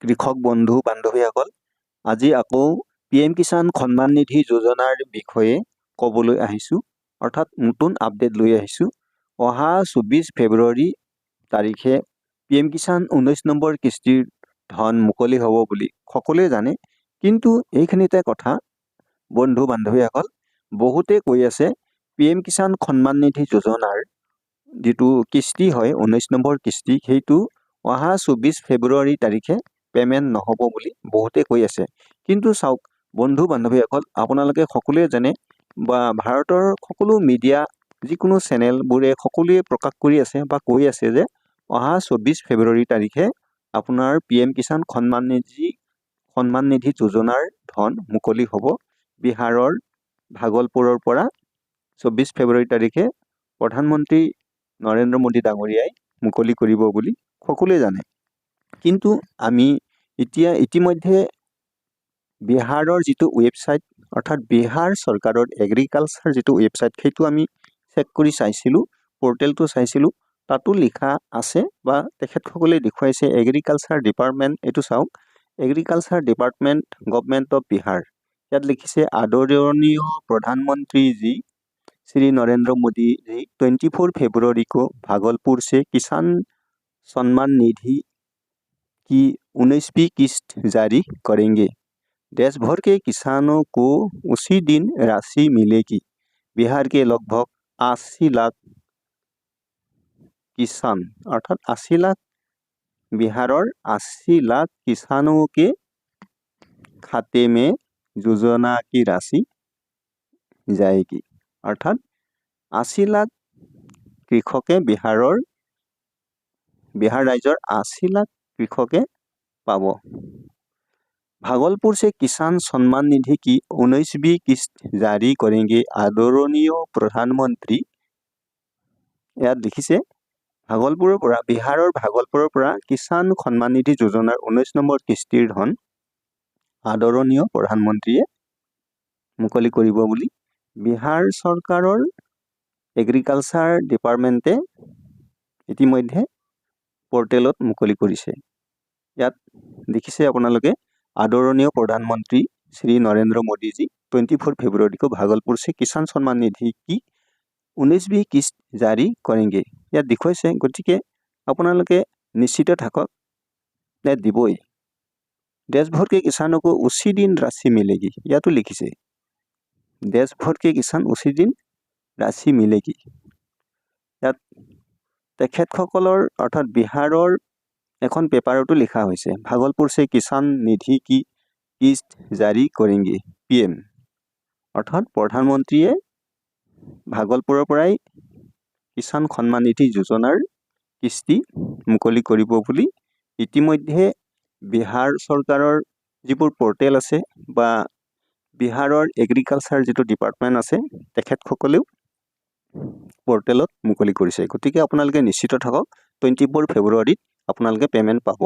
কৃষক বন্ধু বান্ধৱীসকল, আজি আকৌ PM কিষাণ সন্মান নিধি যোজনাৰ বিষয়ে ক'বলৈ আহিছোঁ, অৰ্থাৎ নতুন আপডেট লৈ আহিছোঁ। অহা 24 ফেব্ৰুৱাৰী তাৰিখে PM কিষাণ 19 নম্বৰ কিস্তিৰ ধন মুকলি হ'ব বুলি সকলোৱে জানে। কিন্তু এইখিনিতে কথা, বন্ধু বান্ধৱীসকল, বহুতে কৈ আছে PM কিষাণ সন্মান নিধি যোজনাৰ যিটো কিস্তি হয় 19 নম্বৰ কিস্তি, সেইটো অহা 24 ফেব্ৰুৱাৰী তাৰিখে পে'মেণ্ট নহ'ব বুলি বহুতে কৈ আছে। কিন্তু চাওক বন্ধু বান্ধৱীসকল, আপোনালোকে সকলোৱে জানে বা ভাৰতৰ সকলো মিডিয়া যিকোনো চেনেলবোৰে সকলোৱে প্ৰকাশ কৰি আছে বা কৈ আছে যে অহা 24 ফেব্ৰুৱাৰী তাৰিখে আপোনাৰ PM কিষাণ সন্মান নিধি যোজনাৰ ধন মুকলি হ'ব। বিহাৰৰ ভাগলপুৰৰ পৰা 24 ফেব্ৰুৱাৰী তাৰিখে প্ৰধানমন্ত্ৰী নৰেন্দ্ৰ মোদী ডাঙৰীয়াই মুকলি কৰিব বুলি সকলোৱে জানে। কিন্তু আমি ইতিমধ্যে বিহাৰৰ যিটো ৱেবছাইট, অৰ্থাৎ বিহাৰ চৰকাৰৰ এগ্ৰিকালচাৰ যিটো ৱেবছাইট, সেইটো আমি চেক কৰি চাইছিলোঁ, পৰ্টেলটো চাইছিলোঁ। তাতো লিখা আছে বা তেখেতসকলে দেখুৱাইছে এগ্ৰিকালচাৰ ডিপাৰ্টমেণ্ট, এইটো চাওক, agriculture department government of Bihar. ইয়াত লিখিছে আদৰণীয় प्रधानमंत्री जी श्री नरेंद्र मोदी जी 24 फरवरी को भागलपुर से किसान सम्मान निधि की 19वीं किस्त जारी करेंगे। देश भर के किसानों को उसी दिन राशि मिलेगी। बिहार के लगभग 80 लाख किसान, अर्थात 80 लाख बिहार 80 लाख किसानों के खाते में योजना की राशि जाएगी। अर्थात 80 लाख কৃষকে बिहार राज्यर 80 लाख কৃষকে पाब। भागलपुर से किसान सम्मान निधि की 19वीं किस्त जारी करेंगे आदरणीय प्रधानमंत्री। याद लिखिसे भागलपुৰৰ পৰা, বিহাৰৰ ভাগলপুৰৰ পৰা কিষাণ সন্মান নিধি যোজনাৰ 19 নম্বৰ কিস্তিৰ ধন আদৰণীয় প্ৰধানমন্ত্ৰীয়ে মুকলি কৰিব বুলি বিহাৰ চৰকাৰৰ এগ্ৰিকালচাৰ ডিপাৰ্টমেণ্টে ইতিমধ্যে পৰ্টেলত মুকলি কৰিছে। ইয়াত দেখিছে আপোনালোকে आदरणीय प्रधानमंत्री श्री नरेंद्र मोदी जी 24 फरवरी को भागलपुर से किसान सम्मान निधि की 19वीं किस्त जारी करेंगे। यात देखुवाइছে, गतिके আপোনালোকে निश्चित থাকক, ইয়াত দিবই। देश भर के किसानों को उसी दिन राशि मिलेगी। यातो लिखिছে देश भर के किसान उसी दिन राशि मिलेगी। यात তেখেতসকলৰ অৰ্থাৎ বিহাৰৰ এখন পেপাৰতো লিখা হৈছে भागलपुर से किसान निधि की किस्त जारी करेंगे PM। अर्थात प्रधानमंत्रीয়ে भागलपुৰৰ পৰাই কিষাণ সন্মান নিধি যোজনাৰ কিস্তি মুকলি কৰিব বুলি ইতিমধ্যে বিহাৰ চৰকাৰৰ যিবোৰ পৰ্টেল আছে বা বিহাৰৰ এগ্ৰিকালচাৰ যিটো ডিপাৰ্টমেণ্ট আছে, তেখেতসকলেও পৰ্টেলত মুকলি কৰিছে। গতিকে আপোনালোকে নিশ্চিত থাকক 24 ফেব্ৰুৱাৰীত আপোনালোকে পে'মেণ্ট পাব।